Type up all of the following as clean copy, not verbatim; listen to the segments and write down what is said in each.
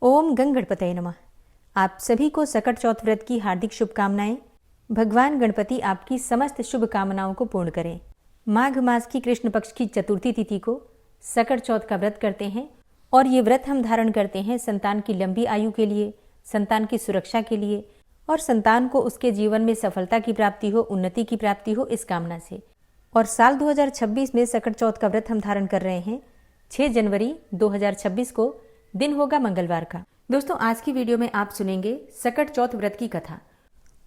ओम गंगणपतये नमः। आप सभी को सकट चौथ व्रत की हार्दिक शुभकामनाएं। भगवान गणपति आपकी समस्त शुभ कामनाओं को पूर्ण करें। माघ मास की कृष्ण पक्ष की चतुर्थी तिथि को सकट चौथ का व्रत करते हैं और ये व्रत हम धारण करते हैं संतान की लंबी आयु के लिए, संतान की सुरक्षा के लिए और संतान को उसके जीवन में सफलता की प्राप्ति हो, उन्नति की प्राप्ति हो, इस कामना से। और साल 2026 में सकट चौथ का व्रत हम धारण कर रहे हैं। 6 जनवरी 2026 को दिन होगा मंगलवार का। दोस्तों, आज की वीडियो में आप सुनेंगे सकट चौथ व्रत की कथा।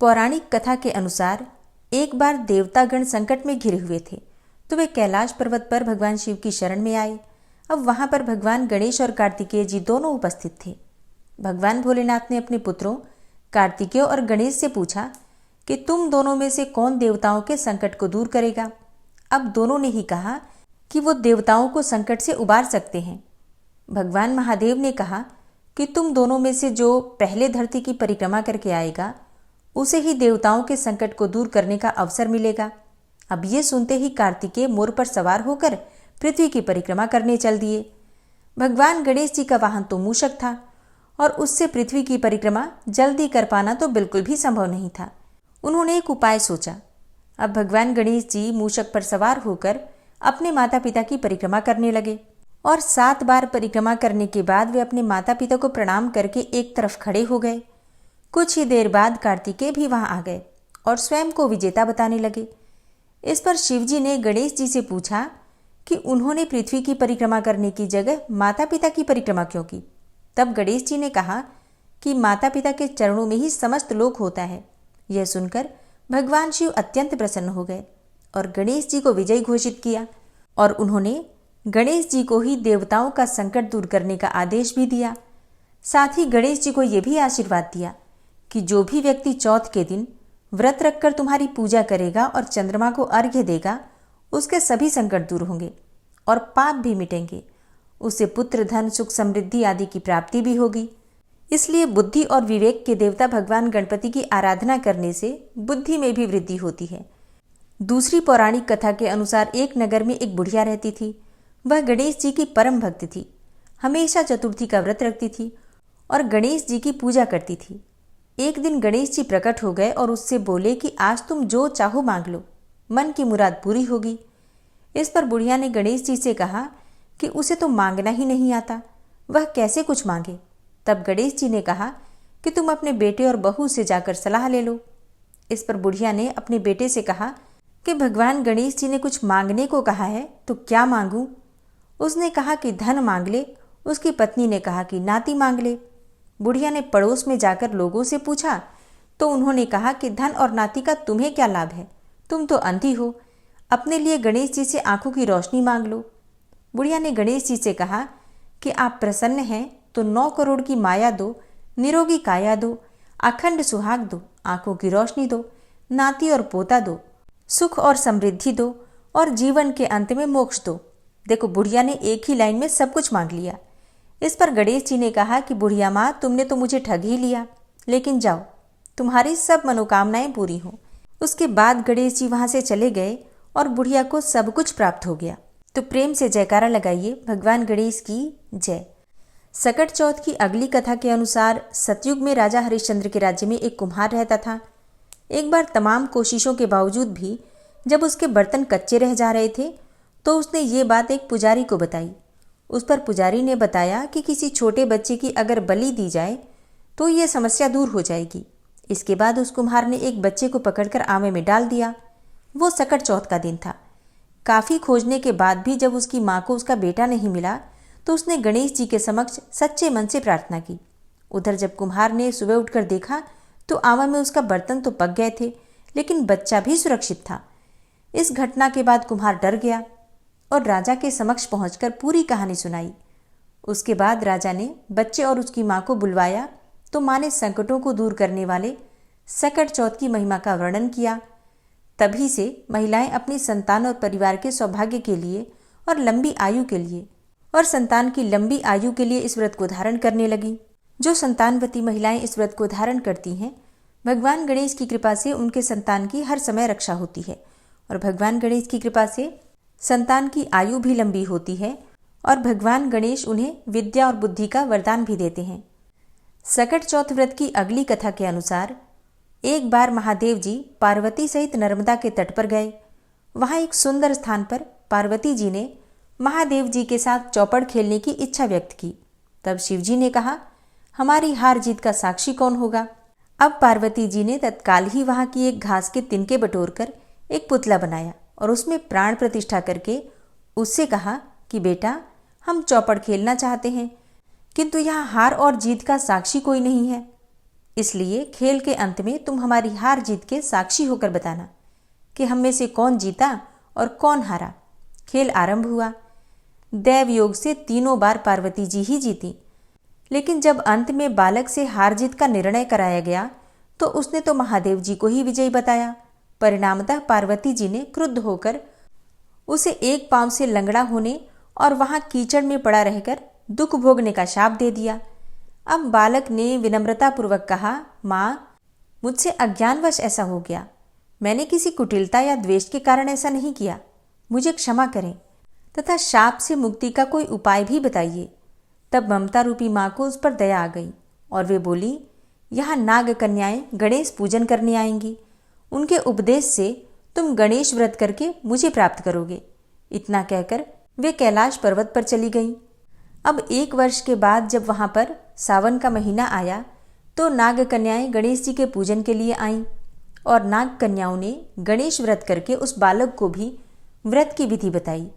पौराणिक कथा के अनुसार एक बार देवतागण संकट में घिरे हुए थे तो वे कैलाश पर्वत पर भगवान शिव की शरण में आए। अब वहां पर भगवान गणेश और कार्तिकेय जी दोनों उपस्थित थे। भगवान भोलेनाथ ने अपने पुत्रों कार्तिकेय और गणेश से पूछा कि तुम दोनों में से कौन देवताओं के संकट को दूर करेगा। अब दोनों ने ही कहा कि वो देवताओं को संकट से उबार सकते हैं। भगवान महादेव ने कहा कि तुम दोनों में से जो पहले धरती की परिक्रमा करके आएगा उसे ही देवताओं के संकट को दूर करने का अवसर मिलेगा। अब ये सुनते ही कार्तिकेय मोर पर सवार होकर पृथ्वी की परिक्रमा करने चल दिए। भगवान गणेश जी का वाहन तो मूषक था और उससे पृथ्वी की परिक्रमा जल्दी कर पाना तो बिल्कुल भी संभव नहीं था। उन्होंने एक उपाय सोचा। अब भगवान गणेश जी मूषक पर सवार होकर अपने माता पिता की परिक्रमा करने लगे और 7 बार परिक्रमा करने के बाद वे अपने माता पिता को प्रणाम करके एक तरफ खड़े हो गए। कुछ ही देर बाद कार्तिकेय भी वहां आ गए और स्वयं को विजेता बताने लगे। इस पर शिवजी ने गणेश जी से पूछा कि उन्होंने पृथ्वी की परिक्रमा करने की जगह माता पिता की परिक्रमा क्यों की। तब गणेश जी ने कहा कि माता पिता के चरणों में ही समस्त लोक होता है। यह सुनकर भगवान शिव अत्यंत प्रसन्न हो गए और गणेश जी को विजयी घोषित किया और उन्होंने गणेश जी को ही देवताओं का संकट दूर करने का आदेश भी दिया। साथ ही गणेश जी को यह भी आशीर्वाद दिया कि जो भी व्यक्ति चौथ के दिन व्रत रखकर तुम्हारी पूजा करेगा और चंद्रमा को अर्घ्य देगा उसके सभी संकट दूर होंगे और पाप भी मिटेंगे। उसे पुत्र, धन, सुख, समृद्धि आदि की प्राप्ति भी होगी। इसलिए बुद्धि और विवेक के देवता भगवान गणपति की आराधना करने से बुद्धि में भी वृद्धि होती है। दूसरी पौराणिक कथा के अनुसार एक नगर में एक बुढ़िया रहती थी। वह गणेश जी की परम भक्त थी। हमेशा चतुर्थी का व्रत रखती थी और गणेश जी की पूजा करती थी। एक दिन गणेश जी प्रकट हो गए और उससे बोले कि आज तुम जो चाहो मांग लो, मन की मुराद पूरी होगी। इस पर बुढ़िया ने गणेश जी से कहा कि उसे तो मांगना ही नहीं आता, वह कैसे कुछ मांगे। तब गणेश जी ने कहा कि तुम अपने बेटे और बहू से जाकर सलाह ले लो। इस पर बुढ़िया ने अपने बेटे से कहा कि भगवान गणेश जी ने कुछ मांगने को कहा है तो क्या मांगूं। उसने कहा कि धन मांग ले। उसकी पत्नी ने कहा कि नाती मांग ले। बुढ़िया ने पड़ोस में जाकर लोगों से पूछा तो उन्होंने कहा कि धन और नाती का तुम्हें क्या लाभ है, तुम तो अंधी हो। अपने लिए गणेश जी से आंखों की रोशनी मांग लो। बुढ़िया ने गणेश जी से कहा कि आप प्रसन्न हैं तो 9 करोड़ की माया दो, निरोगी काया दो, अखंड सुहाग दो, आंखों की रोशनी दो, नाती और पोता दो, सुख और समृद्धि दो और जीवन के अंत में मोक्ष दो। देखो, बुढ़िया ने एक ही लाइन में सब कुछ मांग लिया। इस पर गणेश जी ने कहा कि बुढ़िया माँ, तुमने तो मुझे ठग ही लिया, लेकिन जाओ, तुम्हारी सब मनोकामनाएं पूरी हों। उसके बाद गणेश जी वहां से चले गए और बुढ़िया को सब कुछ प्राप्त हो गया। तो प्रेम से जयकारा लगाइए, भगवान गणेश की जय। सकट चौथ की अगली कथा के अनुसार सतयुग में राजा हरिश्चंद्र के राज्य में एक कुम्हार रहता था। एक बार तमाम कोशिशों के बावजूद भी जब उसके बर्तन कच्चे रह जा रहे थे तो उसने ये बात एक पुजारी को बताई। उस पर पुजारी ने बताया कि किसी छोटे बच्चे की अगर बलि दी जाए तो ये समस्या दूर हो जाएगी। इसके बाद उस कुम्हार ने एक बच्चे को पकड़कर आमे में डाल दिया। वो सकट चौथ का दिन था। काफ़ी खोजने के बाद भी जब उसकी माँ को उसका बेटा नहीं मिला तो उसने गणेश जी के समक्ष सच्चे मन से प्रार्थना की। उधर जब कुम्हार ने सुबह उठकर देखा तो आमा में उसका बर्तन तो पक गए थे लेकिन बच्चा भी सुरक्षित था। इस घटना के बाद कुम्हार डर गया और राजा के समक्ष पहुंचकर पूरी कहानी सुनाई। उसके बाद राजा ने बच्चे और उसकी माँ को बुलवाया तो माँ ने संकटों को दूर करने वाले सकट चौथ की महिमा का वर्णन किया। तभी से महिलाएं अपनी संतान और परिवार के सौभाग्य के लिए और लंबी आयु के लिए और संतान की लंबी आयु के लिए इस व्रत को धारण करने लगी। जो संतानवती महिलाएं इस व्रत को धारण करती हैं, भगवान गणेश की कृपा से उनके संतान की हर समय रक्षा होती है और भगवान गणेश की कृपा से संतान की आयु भी लंबी होती है और भगवान गणेश उन्हें विद्या और बुद्धि का वरदान भी देते हैं। सकट चौथ व्रत की अगली कथा के अनुसार एक बार महादेव जी पार्वती सहित नर्मदा के तट पर गए। वहां एक सुंदर स्थान पर पार्वती जी ने महादेव जी के साथ चौपड़ खेलने की इच्छा व्यक्त की। तब शिव जी ने कहा, हमारी हार जीत का साक्षी कौन होगा। अब पार्वती जी ने तत्काल ही वहां की एक घास के तिनके बटोरकर एक पुतला बनाया और उसमें प्राण प्रतिष्ठा करके उससे कहा कि बेटा, हम चौपड़ खेलना चाहते हैं, किंतु यहाँ हार और जीत का साक्षी कोई नहीं है, इसलिए खेल के अंत में तुम हमारी हार जीत के साक्षी होकर बताना कि हम में से कौन जीता और कौन हारा। खेल आरंभ हुआ। दैव योग से तीनों बार पार्वती जी ही जीती, लेकिन जब अंत में बालक से हार जीत का निर्णय कराया गया तो उसने तो महादेव जी को ही विजयी बताया। परिणामतः पार्वती जी ने क्रुद्ध होकर उसे एक पांव से लंगड़ा होने और वहां कीचड़ में पड़ा रहकर दुख भोगने का शाप दे दिया। अब बालक ने विनम्रतापूर्वक कहा, माँ, मुझसे अज्ञानवश ऐसा हो गया, मैंने किसी कुटिलता या द्वेष के कारण ऐसा नहीं किया, मुझे क्षमा करें तथा शाप से मुक्ति का कोई उपाय भी बताइए। तब ममता रूपी माँ को उस पर दया आ गई और वे बोली, यहाँ नाग कन्याएं गणेश पूजन करने आएंगी, उनके उपदेश से तुम गणेश व्रत करके मुझे प्राप्त करोगे। इतना कहकर वे कैलाश पर्वत पर चली गईं। अब 1 वर्ष के बाद जब वहां पर सावन का महीना आया तो नाग कन्याएं गणेश जी के पूजन के लिए आईं और नाग कन्याओं ने गणेश व्रत करके उस बालक को भी व्रत की विधि बताई।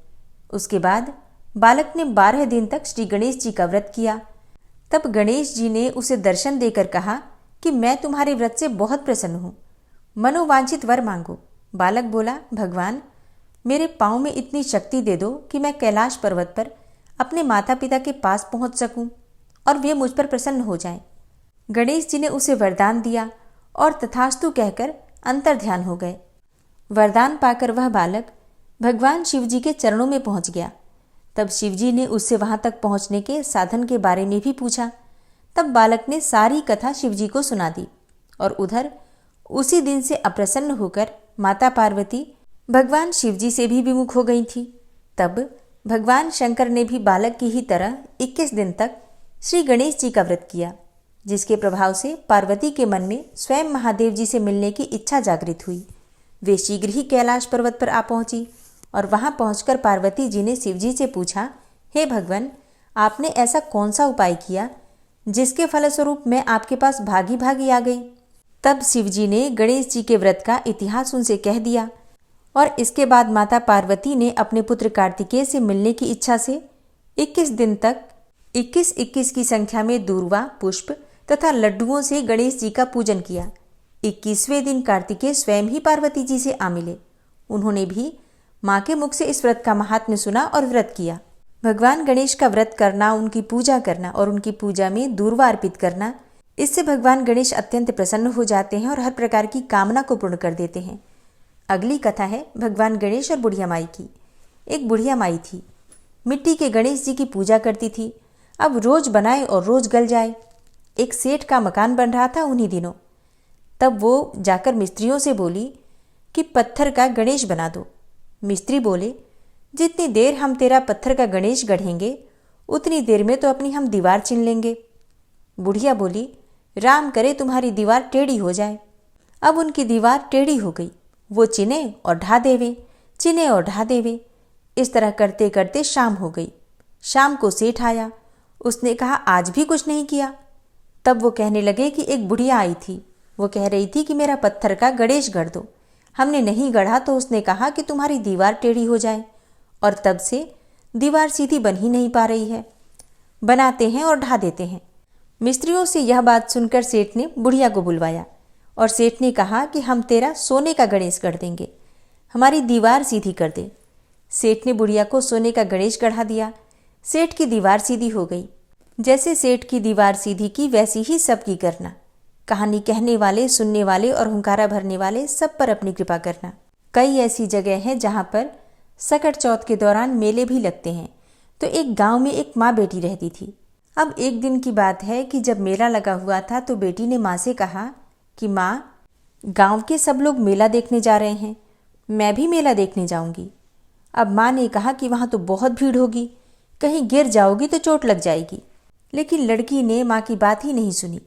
उसके बाद बालक ने 12 दिन तक श्री गणेश जी का व्रत किया। तब गणेश जी ने उसे दर्शन देकर कहा कि मैं तुम्हारे व्रत से बहुत प्रसन्न हूँ, मनोवांछित वर मांगो। बालक बोला, भगवान, मेरे पाँव में इतनी शक्ति दे दो कि मैं कैलाश पर्वत पर अपने माता पिता के पास पहुंच सकूं और वे मुझ पर प्रसन्न हो जाएं। गणेश जी ने उसे वरदान दिया और तथास्तु कहकर अंतर्ध्यान हो गए। वरदान पाकर वह बालक भगवान शिव जी के चरणों में पहुंच गया। तब शिव जी ने उससे वहां तक पहुंचने के साधन के बारे में भी पूछा। तब बालक ने सारी कथा शिव जी को सुना दी और उधर उसी दिन से अप्रसन्न होकर माता पार्वती भगवान शिव जी से भी विमुख हो गई थी। तब भगवान शंकर ने भी बालक की ही तरह 21 दिन तक श्री गणेश जी का व्रत किया, जिसके प्रभाव से पार्वती के मन में स्वयं महादेव जी से मिलने की इच्छा जागृत हुई। वे शीघ्र ही कैलाश पर्वत पर आ पहुंची और वहां पहुंचकर पार्वती जी ने शिव जी से पूछा, हे भगवान, आपने ऐसा कौन सा उपाय किया जिसके फलस्वरूप मैं आपके पास भागी भागी आ गई। तब शिव जी ने गणेश जी के व्रत का इतिहास उनसे कह दिया और इसके बाद माता पार्वती ने अपने पुत्र कार्तिकेय से मिलने की इच्छा से 21 दिन तक 21-21 की संख्या में दूर्वा, पुष्प तथा लड्डुओं से गणेश जी का पूजन किया। 21वें दिन कार्तिकेय स्वयं ही पार्वती जी से आ मिले। उन्होंने भी माँ के मुख से इस व्रत का महात्म्य सुना और व्रत किया। भगवान गणेश का व्रत करना, उनकी पूजा करना और उनकी पूजा में दूर्वा अर्पित करना, इससे भगवान गणेश अत्यंत प्रसन्न हो जाते हैं और हर प्रकार की कामना को पूर्ण कर देते हैं। अगली कथा है भगवान गणेश और बुढ़िया माई की। एक बुढ़िया माई थी, मिट्टी के गणेश जी की पूजा करती थी। अब रोज बनाए और रोज गल जाए। एक सेठ का मकान बन रहा था उन्हीं दिनों। तब वो जाकर मिस्त्रियों से बोली कि पत्थर का गणेश बना दो। मिस्त्री बोले, जितनी देर हम तेरा पत्थर का गणेश गढ़ेंगे उतनी देर में तो अपनी हम दीवार चिन लेंगे। बुढ़िया बोली, राम करे तुम्हारी दीवार टेढ़ी हो जाए। अब उनकी दीवार टेढ़ी हो गई। वो चिने और ढा देवे, चिने और ढा देवे। इस तरह करते करते शाम हो गई। शाम को सेठ आया। उसने कहा, आज भी कुछ नहीं किया। तब वो कहने लगे कि एक बुढ़िया आई थी, वो कह रही थी कि मेरा पत्थर का गणेश गढ़ दो। हमने नहीं गढ़ा तो उसने कहा कि तुम्हारी दीवार टेढ़ी हो जाए, और तब से दीवार सीधी बन ही नहीं पा रही है। बनाते हैं और ढा देते हैं। मिस्त्रियों से यह बात सुनकर सेठ ने बुढ़िया को बुलवाया और सेठ ने कहा कि हम तेरा सोने का गणेश गढ़ देंगे, हमारी दीवार सीधी कर दे। सेठ ने बुढ़िया को सोने का गणेश गढ़ा दिया। सेठ की दीवार सीधी हो गई। जैसे सेठ की दीवार सीधी की वैसी ही सबकी करना। कहानी कहने वाले, सुनने वाले और हुंकारा भरने वाले सब पर अपनी कृपा करना। कई ऐसी जगह हैं जहाँ पर सकट चौथ के दौरान मेले भी लगते हैं। तो एक गांव में एक माँ बेटी रहती थी। अब एक दिन की बात है कि जब मेला लगा हुआ था तो बेटी ने माँ से कहा कि माँ, गांव के सब लोग मेला देखने जा रहे हैं, मैं भी मेला देखने जाऊंगी। अब माँ ने कहा कि वहाँ तो बहुत भीड़ होगी, कहीं गिर जाओगी तो चोट लग जाएगी। लेकिन लड़की ने माँ की बात ही नहीं सुनी।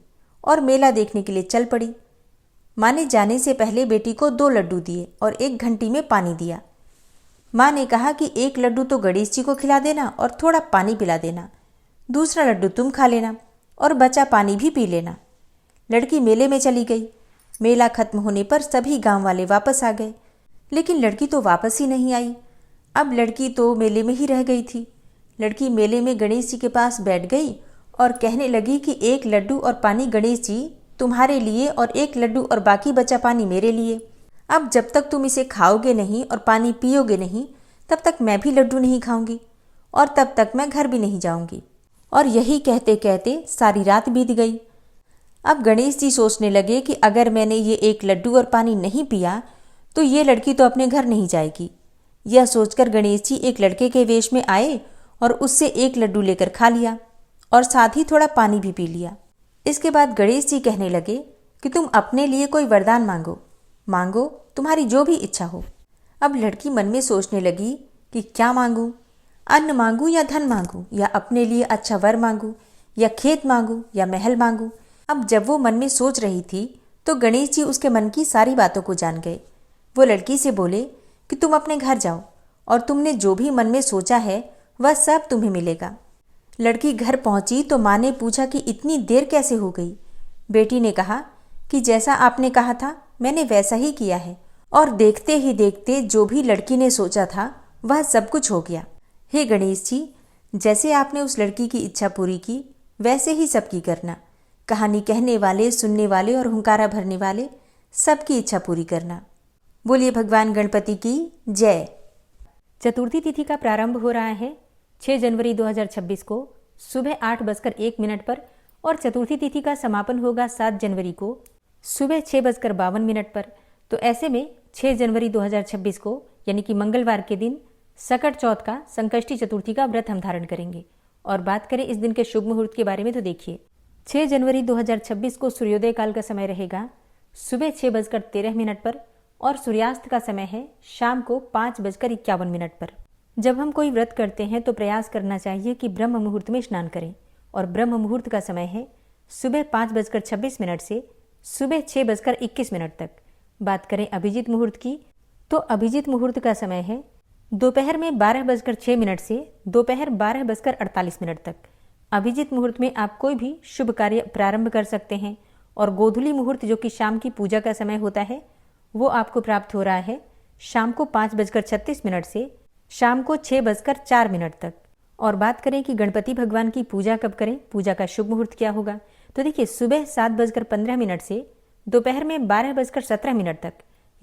और मेला देखने के लिए चल पड़ी। माँ ने जाने से पहले बेटी को 2 लड्डू दिए और 1 घंटी में पानी दिया। माँ ने कहा कि 1 लड्डू तो गणेश जी को खिला देना और थोड़ा पानी पिला देना, दूसरा लड्डू तुम खा लेना और बचा पानी भी पी लेना। लड़की मेले में चली गई। मेला खत्म होने पर सभी गांव वाले वापस आ गए, लेकिन लड़की तो वापस ही नहीं आई। अब लड़की तो मेले में ही रह गई थी। लड़की मेले में गणेश जी के पास बैठ गई और कहने लगी कि 1 लड्डू और पानी गणेश जी तुम्हारे लिए और 1 लड्डू और बाकी बचा पानी मेरे लिए। अब जब तक तुम इसे खाओगे नहीं और पानी पियोगे नहीं, तब तक मैं भी लड्डू नहीं खाऊंगी और तब तक मैं घर भी नहीं जाऊंगी। और यही कहते कहते सारी रात बीत गई। अब गणेश जी सोचने लगे कि अगर मैंने ये 1 लड्डू और पानी नहीं पिया तो ये लड़की तो अपने घर नहीं जाएगी। यह सोचकर गणेश जी एक लड़के के वेश में आए और उससे 1 लड्डू लेकर खा लिया और साथ ही थोड़ा पानी भी पी लिया। इसके बाद गणेश जी कहने लगे कि तुम अपने लिए कोई वरदान मांगो, मांगो तुम्हारी जो भी इच्छा हो। अब लड़की मन में सोचने लगी कि क्या मांगूं, अन्न मांगूं या धन मांगूं, या अपने लिए अच्छा वर मांगूं, या खेत मांगूं या महल मांगूं। अब जब वो मन में सोच रही थी तो गणेश जी उसके मन की सारी बातों को जान गए। वो लड़की से बोले कि तुम अपने घर जाओ और तुमने जो भी मन में सोचा है वह सब तुम्हें मिलेगा। लड़की घर पहुंची तो माँ ने पूछा कि इतनी देर कैसे हो गई। बेटी ने कहा कि जैसा आपने कहा था मैंने वैसा ही किया है और देखते ही देखते जो भी लड़की ने सोचा था वह सब कुछ हो गया। हे गणेश जी, जैसे आपने उस लड़की की इच्छा पूरी की वैसे ही सबकी करना। कहानी कहने वाले, सुनने वाले और हुंकारा भरने वाले सबकी इच्छा पूरी करना। बोलिए भगवान गणपति की जय। चतुर्थी तिथि का प्रारंभ हो रहा है 6 जनवरी 2026 को सुबह 8:01 पर और चतुर्थी तिथि का समापन होगा 7 जनवरी को सुबह 6:52 पर। तो ऐसे में 6 जनवरी 2026 को यानी कि मंगलवार के दिन सकट चौथ का संकष्टी चतुर्थी का व्रत हम धारण करेंगे। और बात करें इस दिन के शुभ मुहूर्त के बारे में तो देखिए 6 जनवरी 2026 को सूर्योदय काल का समय रहेगा सुबह 6:13 पर और सूर्यास्त का समय है शाम को 5:51 पर। जब हम कोई व्रत करते हैं तो प्रयास करना चाहिए कि ब्रह्म मुहूर्त में स्नान करें और ब्रह्म मुहूर्त का समय है सुबह 5:26 से सुबह 6:21 तक। बात करें अभिजीत मुहूर्त की तो अभिजीत मुहूर्त का समय है दोपहर में 12:06 से दोपहर 12:48 तक। अभिजीत मुहूर्त में आप कोई भी शुभ कार्य प्रारंभ कर सकते हैं और गोधूली मुहूर्त जो कि शाम की पूजा का समय होता है वो आपको प्राप्त हो रहा है शाम को 5:36 से शाम को 6:04 तक। और बात करें कि गणपति भगवान की पूजा कब करें, पूजा का शुभ मुहूर्त क्या होगा, तो देखिए सुबह 7:15 से दोपहर में 12:17 तक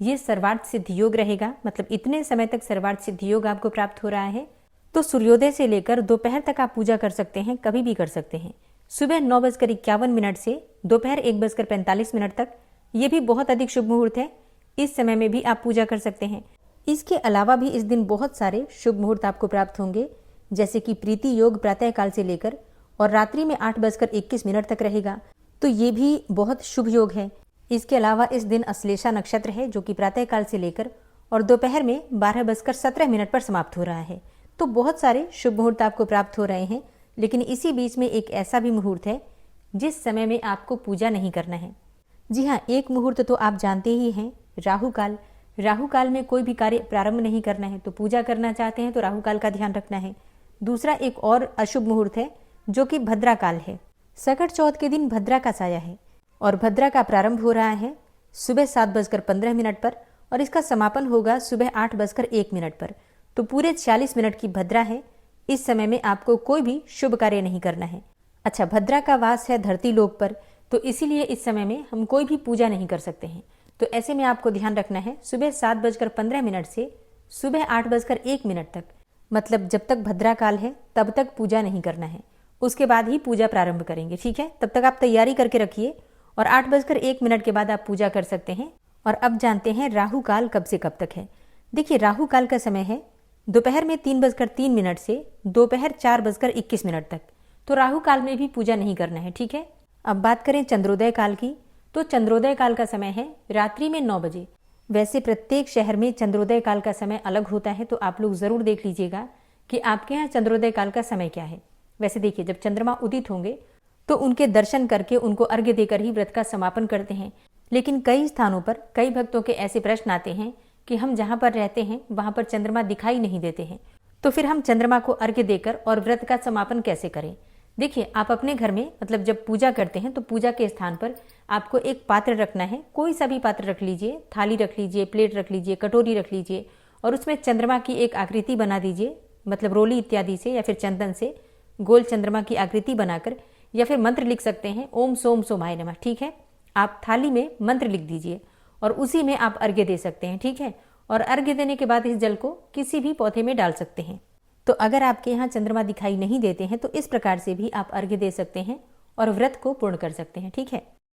ये सर्वार्थ सिद्धि योग रहेगा। मतलब इतने समय तक सर्वार्थ सिद्धि योग आपको प्राप्त हो रहा है। तो सूर्योदय से लेकर दोपहर तक आप पूजा कर सकते हैं, कभी भी कर सकते हैं। सुबह 9:51 से दोपहर 1:45 तक ये भी बहुत अधिक शुभ मुहूर्त है। इस समय में भी आप पूजा कर सकते हैं। इसके अलावा भी इस दिन बहुत सारे शुभ मुहूर्त आपको प्राप्त होंगे, जैसे कि प्रीति योग प्रातः काल से लेकर और रात्रि में 8:21 तक रहेगा, तो ये भी बहुत शुभ योग है। इसके अलावा इस दिन अश्लेषा नक्षत्र है जो कि प्रातः काल से लेकर और दोपहर में 12:17 पर समाप्त हो रहा है। तो बहुत सारे शुभ मुहूर्त आपको प्राप्त हो रहे हैं, लेकिन इसी बीच में एक ऐसा भी मुहूर्त है जिस समय में आपको पूजा नहीं करना है। जी हाँ, एक मुहूर्त तो आप जानते ही हैं, राहु काल। राहु काल में कोई भी कार्य प्रारंभ नहीं करना है। तो पूजा करना चाहते हैं तो राहु काल का ध्यान रखना है। दूसरा एक और अशुभ मुहूर्त है जो कि भद्रा काल है। सकट चौथ के दिन भद्रा का साया है और भद्रा का प्रारंभ हो रहा है सुबह 7:15 पर और इसका समापन होगा सुबह 8:01 पर। तो पूरे 40 मिनट की भद्रा है। इस समय में आपको कोई भी शुभ कार्य नहीं करना है। अच्छा, भद्रा का वास है धरती लोक पर, तो इसीलिए इस समय में हम कोई भी पूजा नहीं कर सकते हैं। तो ऐसे में आपको ध्यान रखना है सुबह 7:15 से सुबह 8:01 तक, मतलब जब तक भद्रा काल है तब तक पूजा नहीं करना है। उसके बाद ही पूजा प्रारंभ करेंगे, ठीक है। तब तक आप तैयारी करके रखिए और 8:01 के बाद आप पूजा कर सकते हैं। और अब जानते हैं राहु काल कब से कब तक है। देखिए, राहु काल का समय है दोपहर में 3:03 से दोपहर 4:21 तक। तो राहु काल में भी पूजा नहीं करना है, ठीक है। अब बात करें चंद्रोदय काल की, तो चंद्रोदय काल का समय है रात्रि में 9 बजे। वैसे प्रत्येक शहर में चंद्रोदय काल का समय अलग होता है, तो आप लोग जरूर देख लीजिएगा कि आपके यहाँ चंद्रोदय काल का समय क्या है। वैसे देखिए, जब चंद्रमा उदित होंगे तो उनके दर्शन करके उनको अर्घ्य देकर ही व्रत का समापन करते हैं। लेकिन कई स्थानों पर कई भक्तों के ऐसे प्रश्न आते हैं कि हम जहाँ पर रहते हैं वहाँ पर चंद्रमा दिखाई नहीं देते हैं, तो फिर हम चंद्रमा को अर्घ्य देकर और व्रत का समापन कैसे करें। देखिए, आप अपने घर में मतलब जब पूजा करते हैं तो पूजा के स्थान पर आपको एक पात्र रखना है। कोई सा भी पात्र रख लीजिए, थाली रख लीजिए, प्लेट रख लीजिए, कटोरी रख लीजिए और उसमें चंद्रमा की एक आकृति बना दीजिए, मतलब रोली इत्यादि से या फिर चंदन से गोल चंद्रमा की आकृति बनाकर, या फिर मंत्र लिख सकते हैं, ओम सोम सोमाय नमः। ठीक है, आप थाली में मंत्र लिख दीजिए और उसी में आप अर्घ्य दे सकते हैं। ठीक है, और अर्घ्य देने के बाद इस जल को किसी भी पौधे में डाल सकते हैं। तो अगर आपके यहाँ चंद्रमा दिखाई नहीं देते हैं तो इस प्रकार से भी आप अर्घ्य दे सकते हैं और व्रत को पूर्ण कर सकते हैं। ठीक है।